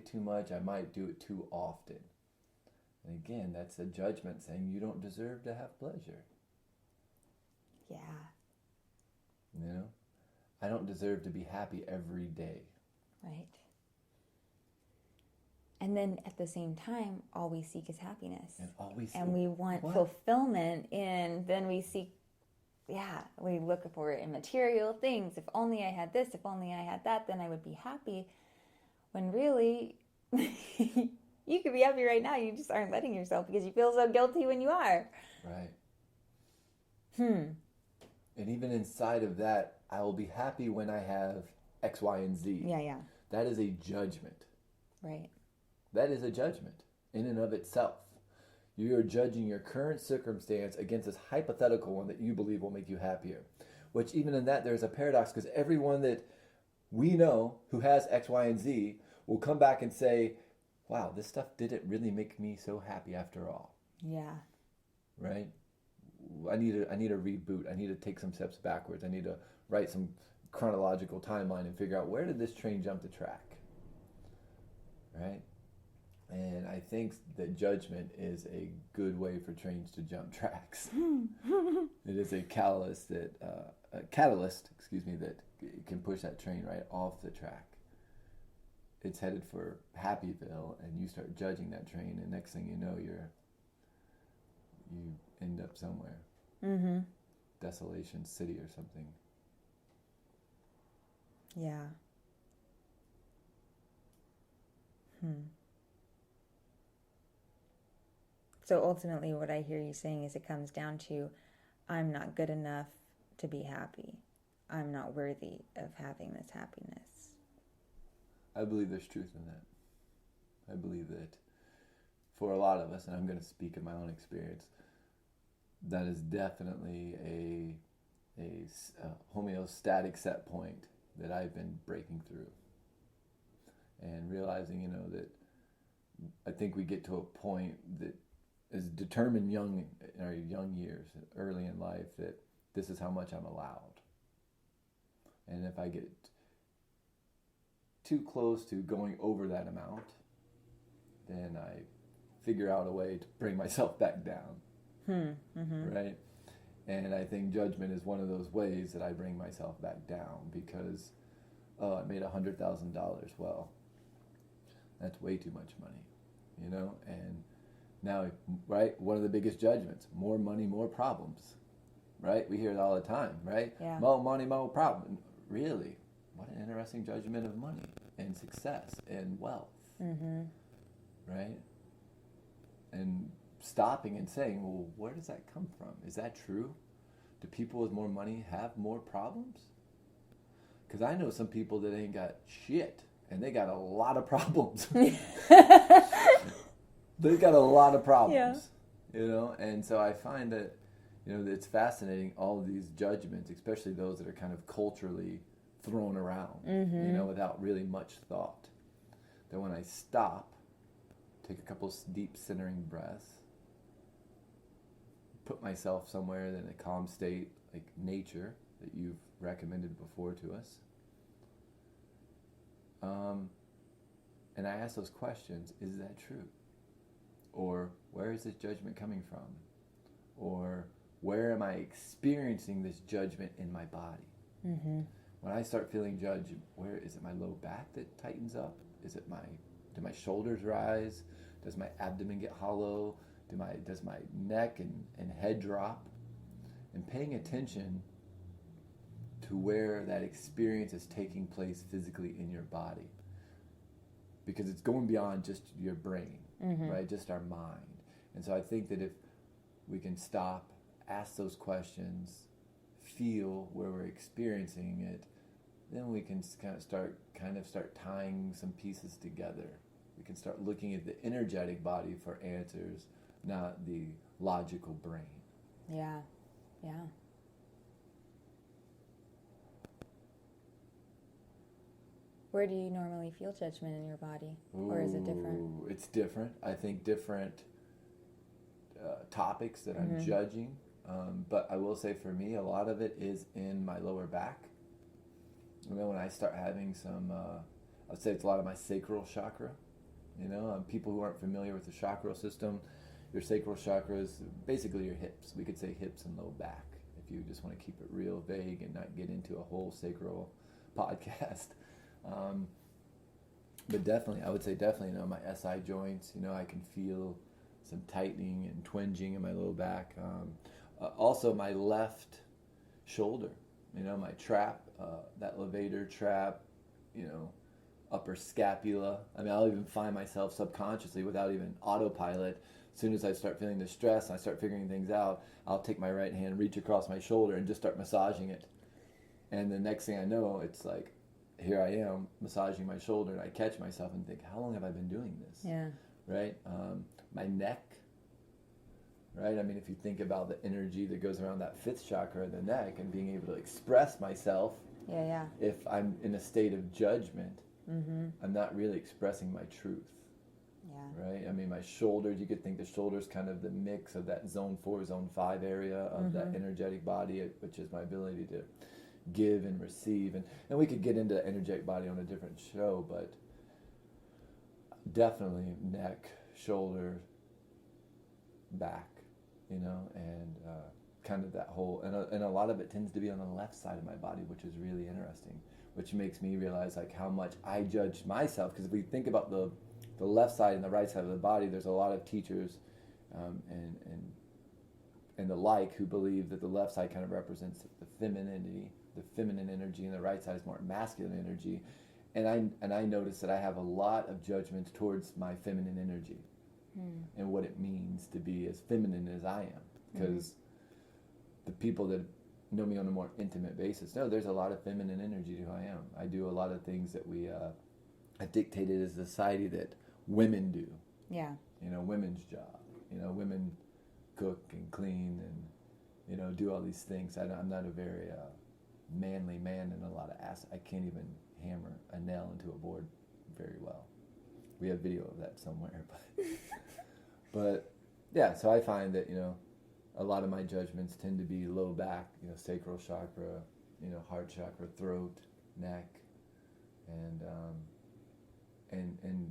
too much. I might do it too often. And again, that's a judgment saying you don't deserve to have pleasure. Yeah. You know? I don't deserve to be happy every day. Right. And then at the same time, all we seek is happiness. And we want fulfillment in, then we seek, we look for it in material things. If only I had this, if only I had that, then I would be happy. When really, you could be happy right now. You just aren't letting yourself because you feel so guilty when you are. Right. And even inside of that, I will be happy when I have X, Y, and Z. Yeah. That is a judgment. Right. That is a judgment in and of itself. You are judging your current circumstance against this hypothetical one that you believe will make you happier. Which even in that, there's a paradox because everyone that we know who has X, Y, and Z will come back and say, wow, this stuff didn't really make me so happy after all. Yeah. Right? I need a reboot. I need to take some steps backwards. I need to write some chronological timeline and figure out where did this train jump the track. Right? And I think that judgment is a good way for trains to jump tracks. It is a catalyst that can push that train right off the track. It's headed for Happyville, and you start judging that train, and next thing you know, you end up somewhere. Desolation City or something. Yeah. So ultimately what I hear you saying is it comes down to, I'm not good enough to be happy. I'm not worthy of having this happiness. I believe there's truth in that. I believe that for a lot of us, and I'm going to speak in my own experience, that is definitely a homeostatic set point that I've been breaking through. And realizing, that I think we get to a point that is determined in our young years, early in life, that this is how much I'm allowed. And if I get too close to going over that amount, then I figure out a way to bring myself back down. Right? And I think judgment is one of those ways that I bring myself back down because, I made $100,000. Well, that's way too much money, and now, right, one of the biggest judgments, more money, more problems, right? We hear it all the time, right? Yeah. More money, more problem. Really? What an interesting judgment of money and success and wealth, right? And stopping and saying, well, where does that come from? Is that true? Do people with more money have more problems? Because I know some people that ain't got shit, and they got a lot of problems. They've got a lot of problems, and so I find that, that it's fascinating, all of these judgments, especially those that are kind of culturally thrown around, without really much thought. That when I stop, take a couple deep centering breaths, put myself somewhere in a calm state, like nature, that you've recommended before to us. And I ask those questions, is that true? Or where is this judgment coming from? Or where am I experiencing this judgment in my body? When I start feeling judged, where is it? My low back that tightens up? Is it do my shoulders rise? Does my abdomen get hollow? Does my neck and head drop? And paying attention to where that experience is taking place physically in your body. Because it's going beyond just your brain, right? Just our mind. And so I think that if we can stop, ask those questions, feel where we're experiencing it, then we can kind of start tying some pieces together. We can start looking at the energetic body for answers, not the logical brain. Yeah. Where do you normally feel judgment in your body? Or is it different? It's different. I think different topics that I'm judging. But I will say for me, a lot of it is in my lower back. When I start having some, I'd say it's a lot of my sacral chakra. People who aren't familiar with the chakra system, your sacral chakra is basically your hips. We could say hips and low back if you just want to keep it real vague and not get into a whole sacral podcast. But definitely, I would say definitely, my SI joints, I can feel some tightening and twinging in my low back. Also my left shoulder, my trap, that levator trap, upper scapula. I'll even find myself subconsciously without even autopilot. As soon as I start feeling the stress and I start figuring things out, I'll take my right hand, reach across my shoulder and just start massaging it. And the next thing I know, it's like, here I am massaging my shoulder, and I catch myself and think, how long have I been doing this? Yeah. Right? My neck, right? If you think about the energy that goes around that fifth chakra, the neck, and being able to express myself. Yeah. If I'm in a state of judgment, Mm-hmm. I'm not really expressing my truth. Yeah. Right? My shoulders, you could think the shoulders kind of the mix of that zone 4, zone 5 area of that energetic body, which is my ability to give and receive. And we could get into the energetic body on a different show, but definitely neck, shoulder, back, and kind of that whole, and a lot of it tends to be on the left side of my body, which is really interesting, which makes me realize like how much I judge myself. Because if we think about the left side and the right side of the body, there's a lot of teachers and the like who believe that the left side kind of represents the femininity, the feminine energy, and the right side is more masculine energy. And I notice that I have a lot of judgments towards my feminine energy and what it means to be as feminine as I am. Because the people that know me on a more intimate basis know there's a lot of feminine energy to who I am. I do a lot of things that we are dictated as a society that women do. Yeah. Women's job. Women cook and clean and, do all these things. I'm not a very manly man in a lot of I can't even hammer a nail into a board very well. We have video of that somewhere, but yeah, so I find that, a lot of my judgments tend to be low back, sacral chakra, heart chakra, throat, neck, and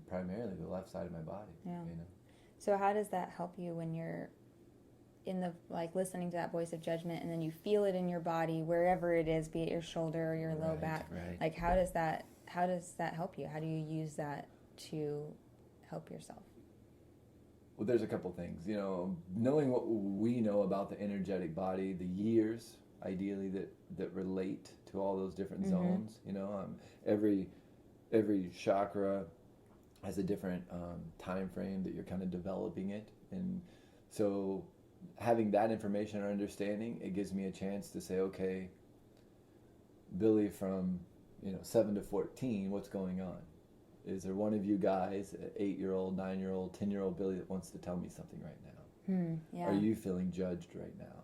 primarily the left side of my body. Yeah. So how does that help you when you're in the, listening to that voice of judgment, and then you feel it in your body, wherever it is, be it your shoulder or your low back? Right. How does that help you? How do you use that to help yourself? Well, there's a couple things. Knowing what we know about the energetic body, the years, ideally, that relate to all those different zones. Every chakra has a different time frame that you're kind of developing it. And so having that information or understanding, it gives me a chance to say, okay, Billy, from 7 to 14, what's going on? Is there one of you guys, 8-year-old, 9-year-old, 10-year-old Billy, that wants to tell me something right now? Yeah. Are you feeling judged right now?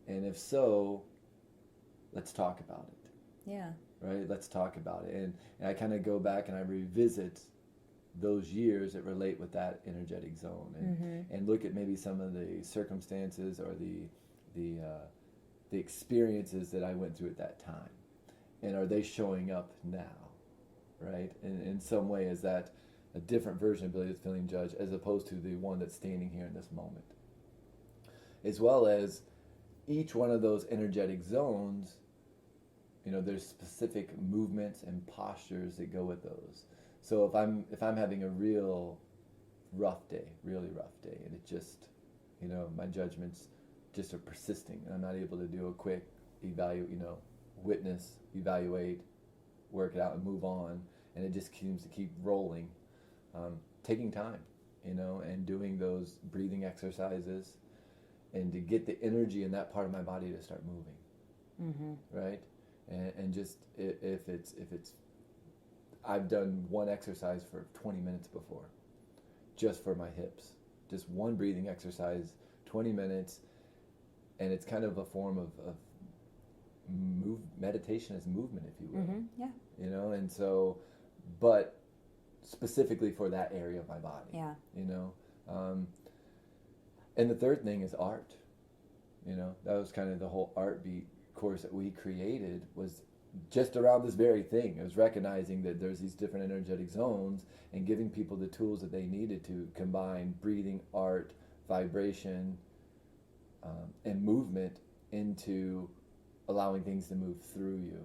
And if so, let's talk about it. Yeah. Right? Let's talk about it. And I kind of go back and I revisit those years that relate with that energetic zone, and look at maybe some of the circumstances or the experiences that I went through at that time. And are they showing up now? Right? And in some way, is that a different version of Billy that's feeling judged as opposed to the one that's standing here in this moment? As well as each one of those energetic zones, there's specific movements and postures that go with those. So if I'm having a really rough day, and it just, my judgments just are persisting, and I'm not able to do a quick witness, evaluate, work it out, and move on, and it just seems to keep rolling. Taking time, and doing those breathing exercises, and to get the energy in that part of my body to start moving, right? And just if it's I've done one exercise for 20 minutes before, just for my hips, just one breathing exercise, 20 minutes, and it's kind of a form of meditation as movement, if you will. Yeah. And so, but specifically for that area of my body. Yeah. And the third thing is art. That was kind of the whole art beat course that we created, was just around this very thing. It was recognizing that there's these different energetic zones and giving people the tools that they needed to combine breathing, art, vibration, and movement into allowing things to move through you.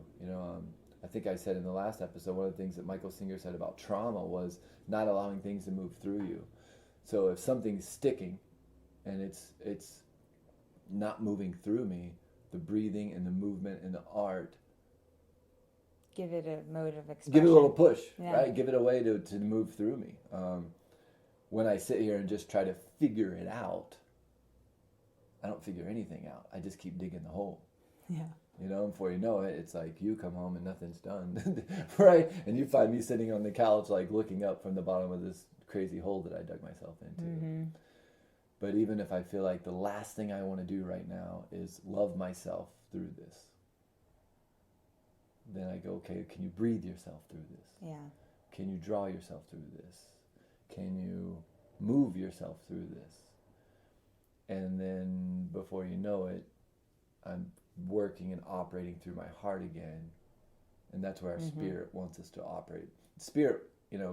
I think I said in the last episode, one of the things that Michael Singer said about trauma was not allowing things to move through you. So if something's sticking and it's not moving through me, the breathing and the movement and the art, give it a mode of expression. give it a little push, Yeah. right? Give it a way to move through me. When I sit here and just try to figure it out, I don't figure anything out. I just keep digging the hole. Yeah. Before you know it, it's like you come home and nothing's done, right? And you find me sitting on the couch, like looking up from the bottom of this crazy hole that I dug myself into. Mm-hmm. But even if I feel like the last thing I want to do right now is love myself through this, then I go, okay, can you breathe yourself through this? Yeah. Can you draw yourself through this? Can you move yourself through this? And then before you know it, I'm working and operating through my heart again. And that's where our spirit wants us to operate. Spirit,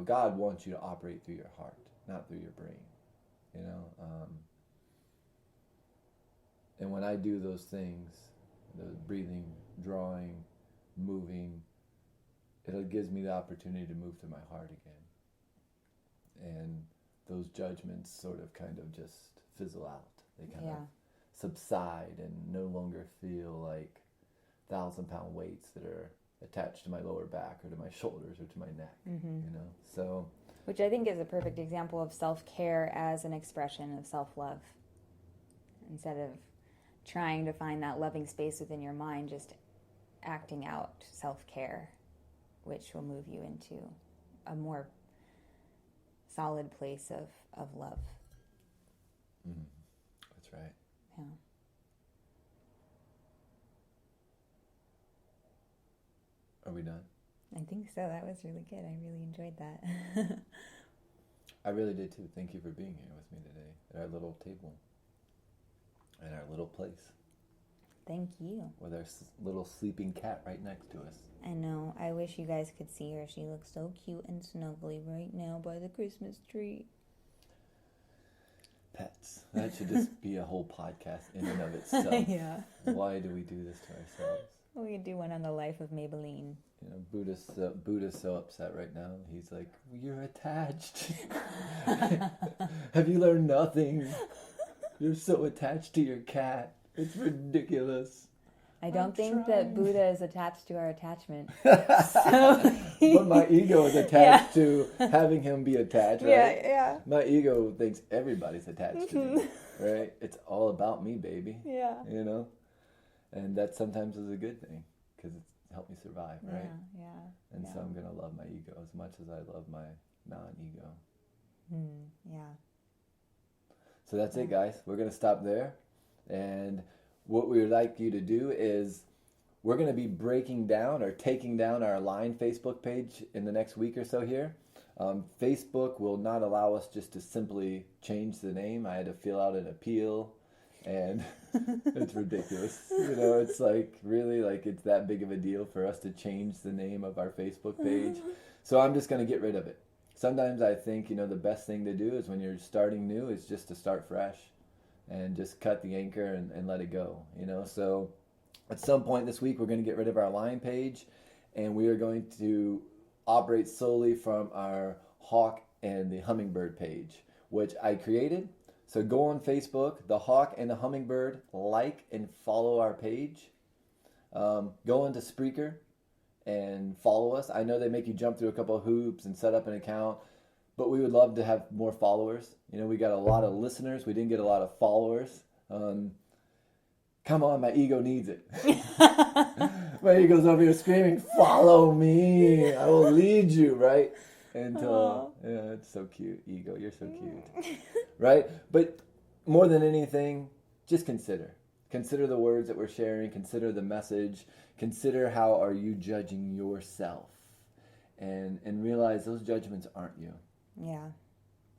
God wants you to operate through your heart, not through your brain. And when I do those things, the breathing, drawing, moving, it gives me the opportunity to move through my heart again. And those judgments sort of kind of just fizzle out. They kind of subside and no longer feel like 1,000-pound weights that are attached to my lower back or to my shoulders or to my neck. So, which I think is a perfect example of self-care as an expression of self-love. Instead of trying to find that loving space within your mind, just acting out self-care, which will move you into a more solid place of love. That's right. Yeah. Are we done? I think so. That was really good. I really enjoyed that. I really did too. Thank you for being here with me today at our little table and our little place. Thank you. With our little sleeping cat right next to us. I know. I wish you guys could see her. She looks so cute and snuggly right now by the Christmas tree. Pets. That should just be a whole podcast in and of itself. Yeah. Why do we do this to ourselves? We could do one on the life of Maybelline. Buddha's so upset right now. He's like, you're attached. Have you learned nothing? You're so attached to your cat. It's ridiculous. I don't think that Buddha is attached to our attachment. But my ego is attached to having him be attached, right? Yeah. My ego thinks everybody's attached to me, right? It's all about me, baby. Yeah. And that sometimes is a good thing because it's helped me survive, right? Yeah. And so I'm going to love my ego as much as I love my non-ego. Yeah. So that's it, guys. We're going to stop there. And what we would like you to do is we're going to be breaking down or taking down our Line Facebook page in the next week or so here. Facebook will not allow us just to simply change the name. I had to fill out an appeal, and it's ridiculous. It's like really like it's that big of a deal for us to change the name of our Facebook page. So I'm just going to get rid of it. Sometimes I think, the best thing to do is when you're starting new is just to start fresh. And just cut the anchor and let it go, So at some point this week, we're going to get rid of our Line page, and we are going to operate solely from our Hawk and the Hummingbird page, which I created. So go on Facebook, the Hawk and the Hummingbird, like and follow our page. Go into Spreaker and follow us. I know they make you jump through a couple of hoops and set up an account. But we would love to have more followers. We got a lot of listeners. We didn't get a lot of followers. Come on, my ego needs it. My ego's over here screaming, follow me. I will lead you, right? Until, it's so cute. Ego, you're so cute. Right? But more than anything, just consider. Consider the words that we're sharing. Consider the message. Consider how are you judging yourself. And realize those judgments aren't you. Yeah.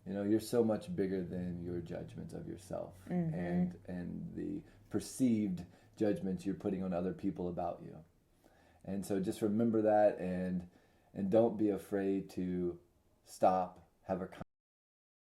You're so much bigger than your judgments of yourself and the perceived judgments you're putting on other people about you. And so just remember that, and don't be afraid to stop, have a